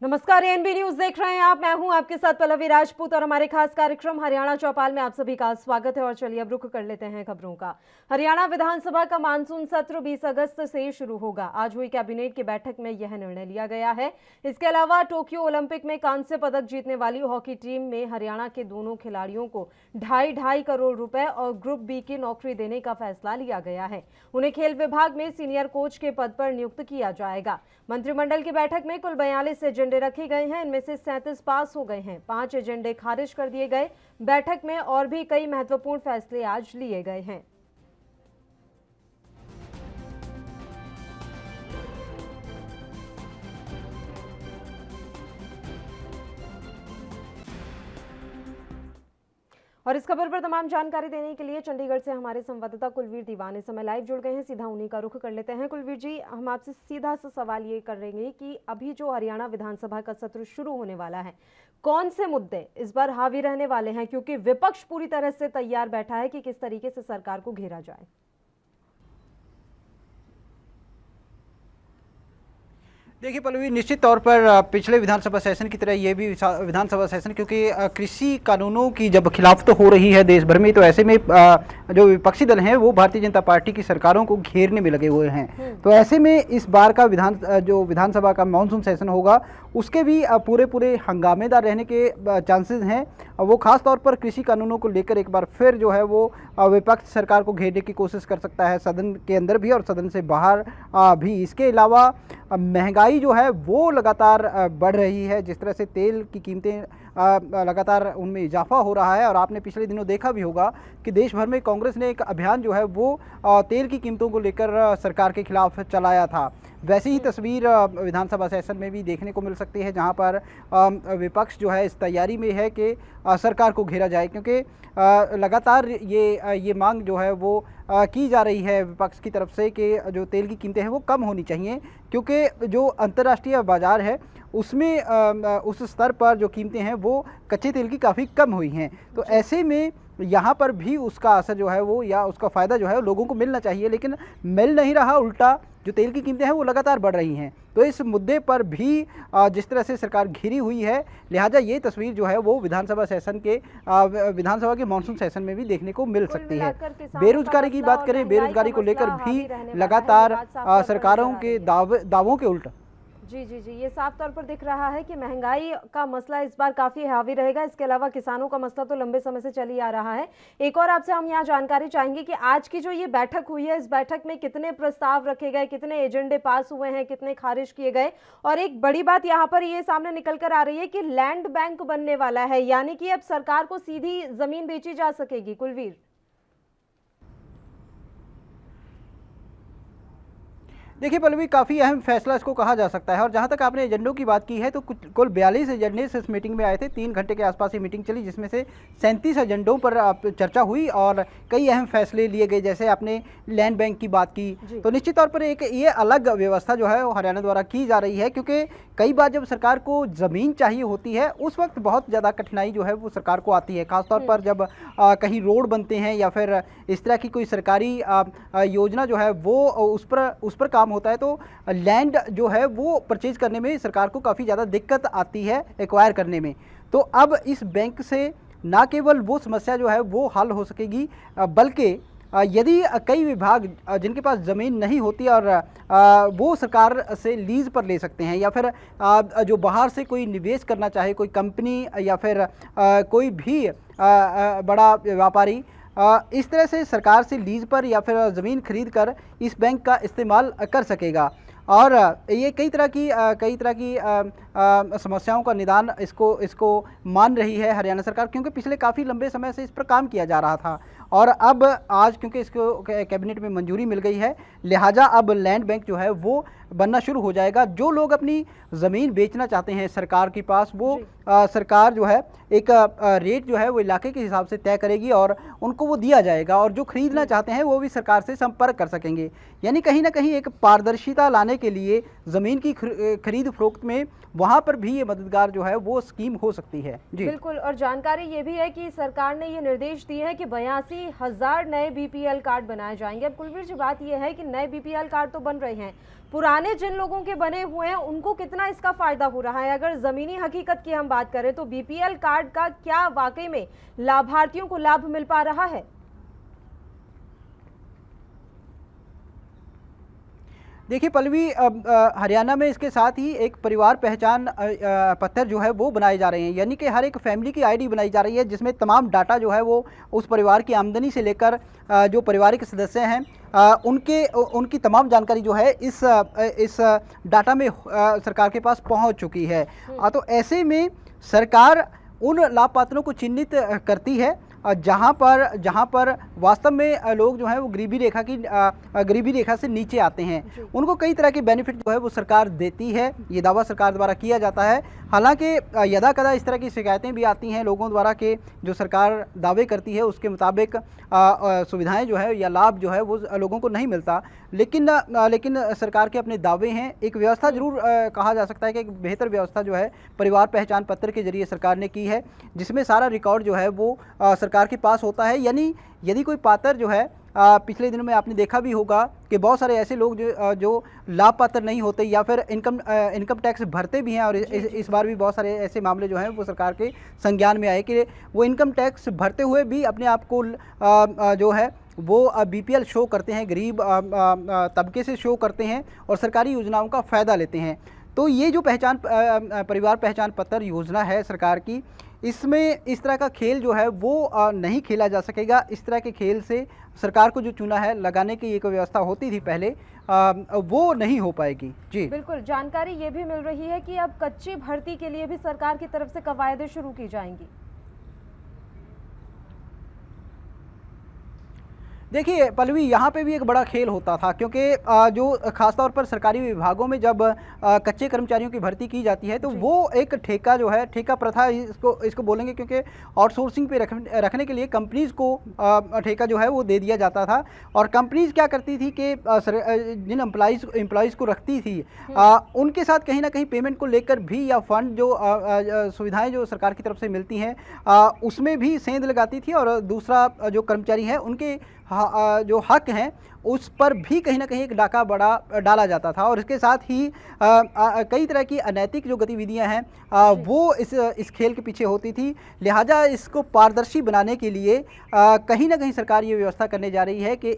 नमस्कार, ANB news देख रहे हैं आप। मैं हूं आपके साथ पल्लवी राजपूत और हमारे खास कार्यक्रम हरियाणा चौपाल में आप सभी का स्वागत है। और चलिए अब रुख कर लेते हैं खबरों का। हरियाणा विधानसभा का मानसून सत्र 20 अगस्त से शुरू होगा। आज हुई कैबिनेट की बैठक में यह निर्णय लिया गया है। इसके अलावा टोक्यो ओलंपिक में कांस्य पदक जीतने वाली हॉकी टीम में हरियाणा के दोनों खिलाड़ियों को 2.5 करोड़ रुपए और ग्रुप बी की नौकरी देने का फैसला लिया गया है। उन्हें खेल विभाग में सीनियर कोच के पद पर नियुक्त किया जाएगा। मंत्रिमंडल की बैठक में कुल 42 एजेंडे रखे गए हैं। इनमें से 37 पास हो गए हैं, 5 एजेंडे खारिज कर दिए गए। बैठक में और भी कई महत्वपूर्ण फैसले आज लिए गए हैं। और इस खबर पर तमाम जानकारी देने के लिए चंडीगढ़ से हमारे संवाददाता कुलवीर दीवान इस समय लाइव जुड़ गए हैं। सीधा उन्हीं का रुख कर लेते हैं। कुलवीर जी, हम आपसे सीधा सा सवाल ये करेंगे कि अभी जो हरियाणा विधानसभा का सत्र शुरू होने वाला है, कौन से मुद्दे इस बार हावी रहने वाले हैं, क्योंकि विपक्ष पूरी तरह से तैयार बैठा है कि किस तरीके से सरकार को घेरा जाए। देखिए पल्लवी, निश्चित तौर पर पिछले विधानसभा सेशन की तरह ये भी विधानसभा सेशन, क्योंकि कृषि कानूनों की जब खिलाफ तो हो रही है देश भर में, तो ऐसे में जो विपक्षी दल हैं वो भारतीय जनता पार्टी की सरकारों को घेरने में लगे हुए हैं। तो ऐसे में इस बार का जो विधानसभा का मानसून सेशन होगा उसके भी पूरे हंगामेदार रहने के चांसेस हैं। वो खास तौर पर कृषि कानूनों को लेकर एक बार फिर जो है वो विपक्ष सरकार को घेरने की कोशिश कर सकता है, सदन के अंदर भी और सदन से बाहर भी। इसके अलावा महंगाई जो है वो लगातार बढ़ रही है। जिस तरह से तेल की कीमतें लगातार उनमें इजाफा हो रहा है, और आपने पिछले दिनों देखा भी होगा कि देश भर में कांग्रेस ने एक अभियान जो है वो तेल की कीमतों को लेकर सरकार के खिलाफ चलाया था। वैसी ही तस्वीर विधानसभा सेशन में भी देखने को मिल सकती है, जहां पर विपक्ष जो है इस तैयारी में है कि सरकार को घेरा जाए, क्योंकि लगातार ये मांग जो है वो की जा रही है विपक्ष की तरफ से कि जो तेल की कीमतें हैं वो कम होनी चाहिए, क्योंकि जो अंतर्राष्ट्रीय बाज़ार है उसमें उस स्तर पर जो कीमतें हैं वो कच्चे तेल की काफ़ी कम हुई हैं। तो ऐसे में यहाँ पर भी उसका असर जो है वो, या उसका फ़ायदा जो है लोगों को मिलना चाहिए, लेकिन मिल नहीं रहा। उल्टा जो तेल की कीमतें हैं वो लगातार बढ़ रही हैं। तो इस मुद्दे पर भी जिस तरह से सरकार घिरी हुई है, लिहाजा ये तस्वीर जो है वो विधानसभा के मानसून सेशन में भी देखने को मिल सकती है। बेरोजगारी की बात करें, बेरोजगारी को लेकर भी लगातार सरकारों के दावों के उल्टा जी जी जी, ये साफ तौर पर दिख रहा है कि महंगाई का मसला इस बार काफी हावी रहेगा। इसके अलावा किसानों का मसला तो लंबे समय से चल ही आ रहा है। एक और आपसे हम यहाँ जानकारी चाहेंगे कि आज की जो ये बैठक हुई है, इस बैठक में कितने प्रस्ताव रखे गए, कितने एजेंडे पास हुए हैं, कितने खारिज किए गए। और एक बड़ी बात यहाँ पर ये सामने निकल कर आ रही है कि लैंड बैंक बनने वाला है, यानी कि अब सरकार को सीधी जमीन बेची जा सकेगी। कुलवीर, देखिए पल्लवी, काफ़ी अहम फैसला इसको कहा जा सकता है। और जहाँ तक आपने एजेंडों की बात की है, तो कुल 42 एजेंडे इस मीटिंग में आए थे। 3 घंटे के आसपास ये मीटिंग चली, जिसमें से 37 एजेंडों पर चर्चा हुई और कई अहम फैसले लिए गए। जैसे आपने लैंड बैंक की बात की, तो निश्चित तौर पर एक ये अलग व्यवस्था जो है वो हरियाणा द्वारा की जा रही है, क्योंकि कई बार जब सरकार को ज़मीन चाहिए होती है उस वक्त बहुत ज़्यादा कठिनाई जो है वो सरकार को आती है, खासतौर पर जब कहीं रोड बनते हैं या फिर इस तरह की कोई सरकारी योजना जो है वो उस पर काम होता है। तो लैंड जो है वो परचेज करने में सरकार को काफ़ी ज़्यादा दिक्कत आती है, एक्वायर करने में। तो अब इस बैंक से ना केवल वो समस्या जो है वो हल हो सकेगी, बल्कि यदि कई विभाग जिनके पास ज़मीन नहीं होती और वो सरकार से लीज पर ले सकते हैं, या फिर जो बाहर से कोई निवेश करना चाहे, कोई कंपनी या फिर कोई भी बड़ा व्यापारी इस तरह से सरकार से लीज पर या फिर ज़मीन खरीद कर इस बैंक का इस्तेमाल कर सकेगा। और ये कई तरह की समस्याओं का निदान इसको मान रही है हरियाणा सरकार, क्योंकि पिछले काफ़ी लंबे समय से इस पर काम किया जा रहा था। और अब आज क्योंकि इसको कैबिनेट में मंजूरी मिल गई है, लिहाजा अब लैंड बैंक जो है वो बनना शुरू हो जाएगा। जो लोग अपनी ज़मीन बेचना चाहते हैं सरकार के पास, वो सरकार जो है एक रेट जो है वो इलाके के हिसाब से तय करेगी और उनको वो दिया जाएगा। और जो खरीदना चाहते हैं वो भी सरकार से संपर्क कर सकेंगे। यानी कहीं ना कहीं एक पारदर्शिता लाने के लिए ज़मीन की खरीद फरोख्त में वहाँ पर भी ये मददगार जो है वो स्कीम हो सकती है। जी बिल्कुल। और जानकारी ये भी है कि सरकार ने ये निर्देश दिए हैं कि 82,000 नए बीपीएल कार्ड बनाए जाएंगे। अब कुलवीर जी, बात ये है कि नए बीपीएल कार्ड तो बन रहे हैं, पुराने जिन लोगों के बने हुए हैं उनको कितना इसका फायदा हो रहा है? अगर जमीनी हकीकत की हम बात करें तो बीपीएल कार्ड का क्या वाकई में लाभार्थियों को लाभ मिल पा रहा है? देखिए पल्लवी, हरियाणा में इसके साथ ही एक परिवार पहचान पत्र जो है वो बनाए जा रहे हैं, यानी कि हर एक फैमिली की आईडी बनाई जा रही है जिसमें तमाम डाटा जो है वो उस परिवार की आमदनी से लेकर जो पारिवारिक सदस्य हैं उनकी तमाम जानकारी जो है इस डाटा में सरकार के पास पहुंच चुकी है। तो ऐसे में सरकार उन लाभपात्रों को चिन्हित करती है जहाँ पर वास्तव में लोग जो हैं वो गरीबी रेखा से नीचे आते हैं। उनको कई तरह के बेनिफिट जो है वो सरकार देती है, ये दावा सरकार द्वारा किया जाता है। हालांकि यदा कदा इस तरह की शिकायतें भी आती हैं लोगों द्वारा कि जो सरकार दावे करती है उसके मुताबिक सुविधाएं जो है या लाभ जो है वो लोगों को नहीं मिलता। लेकिन सरकार के अपने दावे हैं। एक व्यवस्था जरूर कहा जा सकता है कि एक बेहतर व्यवस्था जो है परिवार पहचान पत्र के जरिए सरकार ने की है, जिसमें सारा रिकॉर्ड जो है वो सरकार के पास होता है। यानी यदि कोई पात्र जो है पिछले दिनों में आपने देखा भी होगा कि बहुत सारे ऐसे लोग जो लाभ पात्र नहीं होते या फिर इनकम टैक्स भरते भी हैं, और इस बार भी बहुत सारे ऐसे मामले जो हैं वो सरकार के संज्ञान में आए कि वो इनकम टैक्स भरते हुए भी अपने आप को जो है वो बीपीएल शो करते हैं, गरीब तबके से शो करते हैं और सरकारी योजनाओं का फ़ायदा लेते हैं। तो ये जो परिवार पहचान पत्र योजना है सरकार की, इसमें इस तरह का खेल जो है वो नहीं खेला जा सकेगा। इस तरह के खेल से सरकार को जो चुना है लगाने की एक व्यवस्था होती थी पहले, वो नहीं हो पाएगी। जी बिल्कुल, जानकारी ये भी मिल रही है कि अब कच्ची भर्ती के लिए भी सरकार की तरफ से कवायदें शुरू की जाएंगी। देखिए पल्लवी, यहाँ पे भी एक बड़ा खेल होता था, क्योंकि जो खासतौर पर सरकारी विभागों में जब कच्चे कर्मचारियों की भर्ती की जाती है तो वो एक ठेका जो है, ठेका प्रथा इसको बोलेंगे, क्योंकि आउटसोर्सिंग पे रखने के लिए कंपनीज़ को ठेका जो है वो दे दिया जाता था। और कंपनीज़ क्या करती थी कि जिन एम्प्लॉयज़ को रखती थी उनके साथ कहीं ना कहीं पेमेंट को लेकर भी या फंड जो सुविधाएँ जो सरकार की तरफ से मिलती हैं उसमें भी सेंध लगाती थी, और दूसरा जो कर्मचारी हैं उनके जो हक हैं उस पर भी कहीं ना कहीं एक डाका बड़ा डाला जाता था। और इसके साथ ही कई तरह की अनैतिक जो गतिविधियां हैं वो इस खेल के पीछे होती थी। लिहाजा इसको पारदर्शी बनाने के लिए कहीं ना कहीं सरकार ये व्यवस्था करने जा रही है कि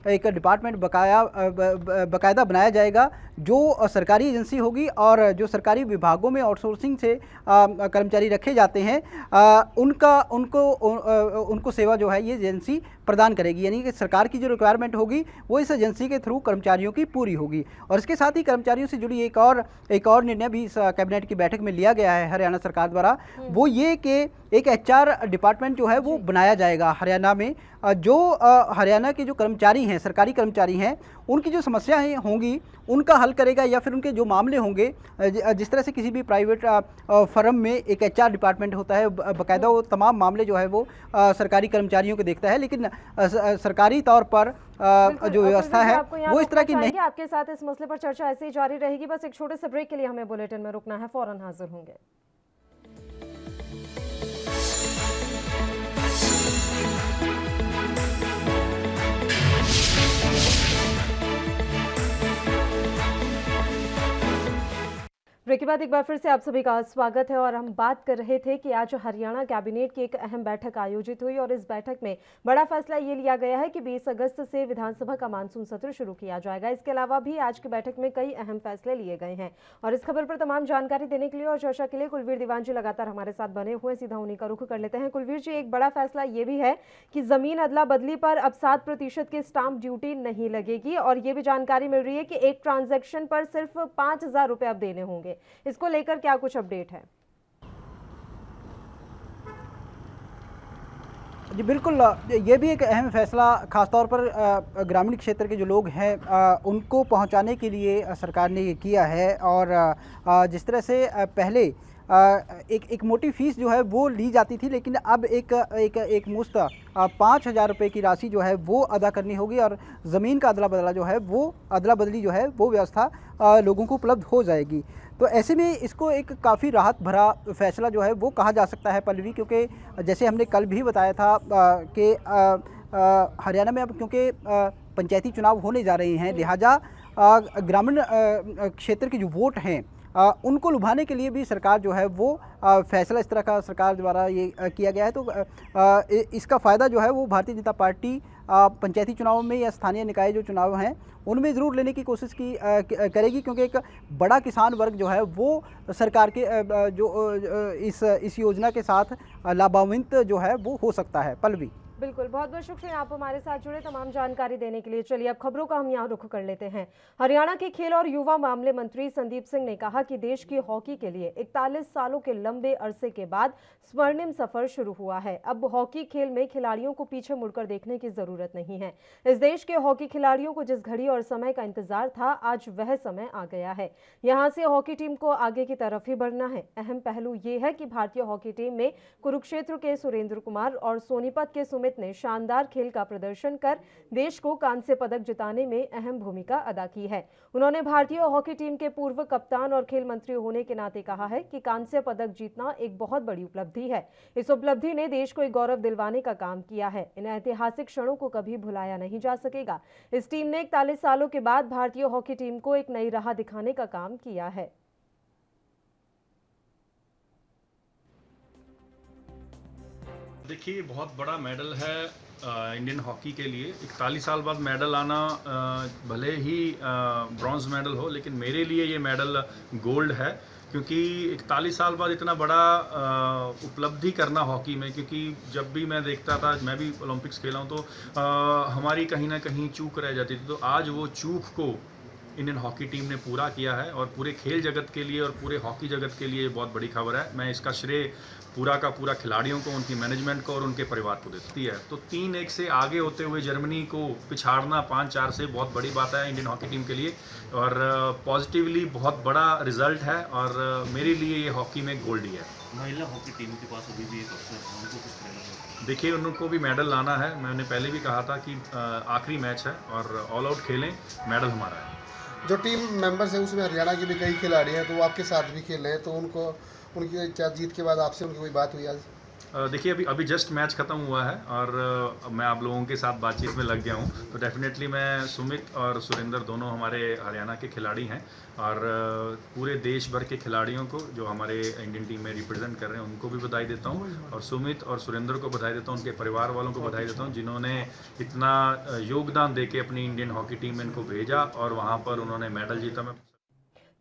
एक डिपार्टमेंट बकायदा बनाया जाएगा जो सरकारी एजेंसी होगी, और जो सरकारी विभागों में आउटसोर्सिंग से कर्मचारी रखे जाते हैं उनको सेवा जो है ये एजेंसी प्रदान करेगी। यानी कि सरकार की जो रिक्वायरमेंट होगी वो इस एजेंसी के थ्रू कर्मचारियों की पूरी होगी। और इसके साथ ही कर्मचारियों से जुड़ी एक और निर्णय भी इस कैबिनेट की बैठक में लिया गया है हरियाणा सरकार द्वारा, वो ये कि एक एचआर डिपार्टमेंट जो है वो बनाया जाएगा हरियाणा में, जो हरियाणा के जो कर्मचारी हैं, सरकारी कर्मचारी हैं, उनकी जो समस्याएं होंगी उनका हल करेगा, या फिर उनके जो मामले होंगे, जिस तरह से किसी भी प्राइवेट फर्म में एक एचआर डिपार्टमेंट होता है बाकायदा, वो तमाम मामले जो है वो सरकारी कर्मचारियों के देखता है, लेकिन सरकारी तौर पर जो व्यवस्था है वो इस तरह की नहीं। आपके साथ इस मसले पर चर्चा ऐसे ही जारी रहेगी। बस एक छोटे से ब्रेक के लिए हमें बुलेटिन में रुकना है, फौरन हाजिर होंगे। ब्रेक के बाद एक बार फिर से आप सभी का स्वागत है। और हम बात कर रहे थे कि आज हरियाणा कैबिनेट की एक अहम बैठक आयोजित हुई और इस बैठक में बड़ा फैसला ये लिया गया है कि 20 अगस्त से विधानसभा का मानसून सत्र शुरू किया जाएगा। इसके अलावा भी आज की बैठक में कई अहम फैसले लिए गए हैं। और इस खबर पर तमाम जानकारी देने के लिए और चर्चा के लिए कुलवीर दीवान जी लगातार हमारे साथ बने हुए, सीधा उन्हीं का रुख कर लेते हैं। कुलवीर जी, एक बड़ा फैसला ये भी है कि जमीन अदला बदली पर अब 7% की स्टाम्प ड्यूटी नहीं लगेगी, और ये भी जानकारी मिल रही है कि एक ट्रांजैक्शन पर सिर्फ 5,000 रुपए अब देने होंगे। इसको लेकर क्या कुछ अपडेट है? जी बिल्कुल, ये भी एक अहम फैसला खासतौर पर ग्रामीण क्षेत्र के जो लोग हैं उनको पहुंचाने के लिए सरकार ने ये किया है। और जिस तरह से पहले एक मोटी फीस जो है वो ली जाती थी, लेकिन अब एक मुश्त 5,000 रुपये की राशि जो है वो अदा करनी होगी, और ज़मीन का अदला बदली जो है वो व्यवस्था लोगों को उपलब्ध हो जाएगी। तो ऐसे में इसको एक काफ़ी राहत भरा फैसला जो है वो कहा जा सकता है पल्लवी, क्योंकि जैसे हमने कल भी बताया था कि हरियाणा में अब क्योंकि पंचायती चुनाव होने जा रहे हैं, लिहाजा ग्रामीण क्षेत्र के जो वोट हैं उनको लुभाने के लिए भी सरकार जो है वो फैसला इस तरह का सरकार द्वारा ये किया गया है। तो इसका फ़ायदा जो है वो भारतीय जनता पार्टी पंचायती चुनाव में या स्थानीय निकाय जो चुनाव हैं उनमें ज़रूर लेने की कोशिश करेगी, क्योंकि एक बड़ा किसान वर्ग जो है वो सरकार के इस योजना के साथ लाभान्वित जो है वो हो सकता है। पल्लवी, बिल्कुल, बहुत बहुत शुक्रिया आप हमारे साथ जुड़े तमाम जानकारी देने के लिए। चलिए अब खबरों का हम यहाँ रुख कर लेते हैं। हरियाणा के खेल और युवा मामले मंत्री संदीप सिंह ने कहा कि देश की हॉकी के लिए 41 सालों के लंबे अरसे के बाद स्वर्णिम सफर शुरू हुआ है। अब हॉकी खेल में खिलाड़ियों को पीछे मुड़कर देखने की जरूरत नहीं है। इस देश के हॉकी खिलाड़ियों को जिस घड़ी और समय का इंतजार था, आज वह समय आ गया है। यहाँ से हॉकी टीम को आगे की तरफ ही बढ़ना है। अहम पहलू ये है कि भारतीय हॉकी टीम में कुरुक्षेत्र के सुरेंद्र कुमार और सोनीपत के सुमित ने शानदार खेल का प्रदर्शन कर देश को कांस्य पदक जिताने में अहम भूमिका अदा की है। उन्होंने भारतीय हॉकी टीम के पूर्व कप्तान और खेल मंत्री होने के नाते कहा है कि कांस्य पदक जीतना एक बहुत बड़ी उपलब्धि है। इस उपलब्धि ने देश को एक गौरव दिलवाने का काम किया है। इन ऐतिहासिक क्षणों को कभी भुलाया नहीं जा सकेगा। इस टीम ने 41 सालों के बाद भारतीय हॉकी टीम को एक नई राह दिखाने का काम किया है। देखिए, बहुत बड़ा मेडल है इंडियन हॉकी के लिए। 41 साल बाद मेडल आना, भले ही ब्रॉन्ज मेडल हो, लेकिन मेरे लिए ये मेडल गोल्ड है, क्योंकि 41 साल बाद इतना बड़ा उपलब्धि करना हॉकी में, क्योंकि जब भी मैं देखता था, मैं भी ओलंपिक्स खेला हूँ, तो हमारी कहीं ना कहीं चूक रह जाती थी। तो आज वो चूक को इंडियन हॉकी टीम ने पूरा किया है और पूरे खेल जगत के लिए और पूरे हॉकी जगत के लिए बहुत बड़ी खबर है। मैं इसका श्रेय पूरा का पूरा खिलाड़ियों को, उनकी मैनेजमेंट को और उनके परिवार को देती है। तो 3-1 से आगे होते हुए जर्मनी को पिछाड़ना 5-4 से बहुत बड़ी बात है इंडियन हॉकी टीम के लिए, और पॉजिटिवली बहुत बड़ा रिजल्ट है, और मेरे लिए ये हॉकी में गोल्ड ही है। महिला हॉकी टीम के पास अभी भी एक अवसर है, उनको किस तरह? देखिए, उनको भी मेडल लाना है। मैंने पहले भी कहा था कि आखिरी मैच है और ऑल आउट खेलें, मेडल हमारा है। जो टीम मेंबर्स हैं उसमें हरियाणा के भी कई खिलाड़ी हैं, तो वो आपके साथ भी खेल रहे हैं, तो उनको उनकी जीत के बाद आपसे उनकी कोई बात हुई आज? देखिए, अभी जस्ट मैच ख़त्म हुआ है और मैं आप लोगों के साथ बातचीत में लग गया हूँ। तो डेफिनेटली मैं सुमित और सुरेंद्र दोनों हमारे हरियाणा के खिलाड़ी हैं, और पूरे देश भर के खिलाड़ियों को जो हमारे इंडियन टीम में रिप्रेजेंट कर रहे हैं उनको भी बधाई देता हूँ, और सुमित और सुरेंद्र को बधाई देता हूँ, उनके परिवार वालों को बधाई देता हूँ, जिन्होंने इतना योगदान देके अपनी इंडियन हॉकी टीम में इनको भेजा और वहाँ पर उन्होंने मेडल जीता। मैं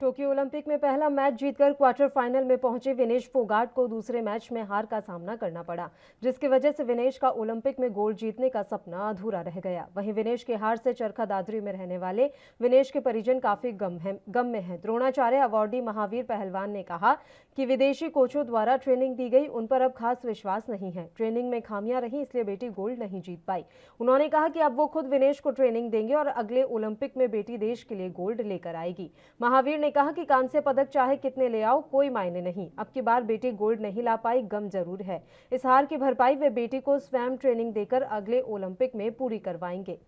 टोक्यो ओलंपिक में पहला मैच जीतकर क्वार्टर फाइनल में पहुंचे विनेश फोगाट को दूसरे मैच में हार का सामना करना पड़ा, जिसकी वजह से विनेश का ओलंपिक में गोल्ड जीतने का सपना अधूरा रह गया। वहीं विनेश के हार से चरखा दादरी में रहने वाले विनेश के परिजन काफी गम में हैं। द्रोणाचार्य अवार्डी महावीर पहलवान ने कहा कि विदेशी कोचों द्वारा ट्रेनिंग दी गई, उन पर अब खास विश्वास नहीं है। ट्रेनिंग में खामियां रही, इसलिए बेटी गोल्ड नहीं जीत पाई। उन्होंने कहा कि अब वो खुद विनेश को ट्रेनिंग देंगे और अगले ओलंपिक में बेटी देश के लिए गोल्ड लेकर आएगी। महावीर ने कहा कि कांस्य पदक चाहे कितने ले आओ, कोई मायने नहीं। अब की बार बेटी गोल्ड नहीं ला पाई, गम जरूर है। इस हार की भरपाई वे बेटी को स्वयं ट्रेनिंग देकर अगले ओलंपिक में पूरी करवाएंगे।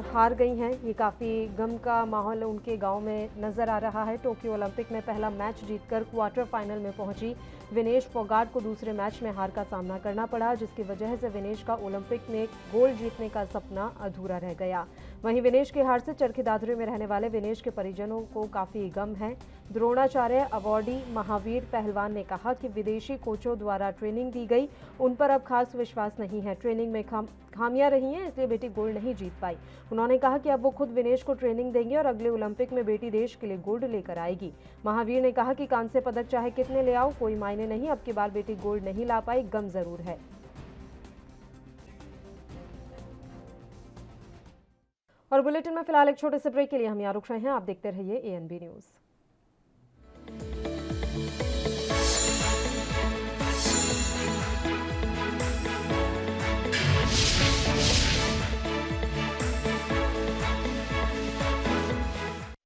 हार गई हैं, ये काफ़ी गम का माहौल उनके गांव में नज़र आ रहा है। टोक्यो ओलंपिक में पहला मैच जीतकर क्वार्टर फाइनल में पहुंची विनेश फोगाट को दूसरे मैच में हार का सामना करना पड़ा, जिसकी वजह से विनेश का ओलंपिक में गोल्ड जीतने का सपना अधूरा रह गया। वहीं विनेश की हार से चरखी दादरी में रहने वाले विनेश के परिजनों को काफ़ी गम है। द्रोणाचार्य अवार्डी महावीर पहलवान ने कहा कि विदेशी कोचों द्वारा ट्रेनिंग दी गई, उन पर अब खास विश्वास नहीं है। ट्रेनिंग में खामियां रही हैं, इसलिए बेटी गोल्ड नहीं जीत पाई। उन्होंने कहा कि अब वो खुद विनेश को ट्रेनिंग देंगे और अगले ओलंपिक में बेटी देश के लिए गोल्ड लेकर आएगी। महावीर ने कहा कि कांस्य पदक चाहे कितने ले आओ, कोई मायने नहीं। अब की बार बेटी गोल्ड नहीं ला पाई, गम जरूर है। और बुलेटिन में फिलहाल एक छोटे से ब्रेक के लिए हम यहाँ रुक रहे हैं। आप देखते रहिए ANB न्यूज़।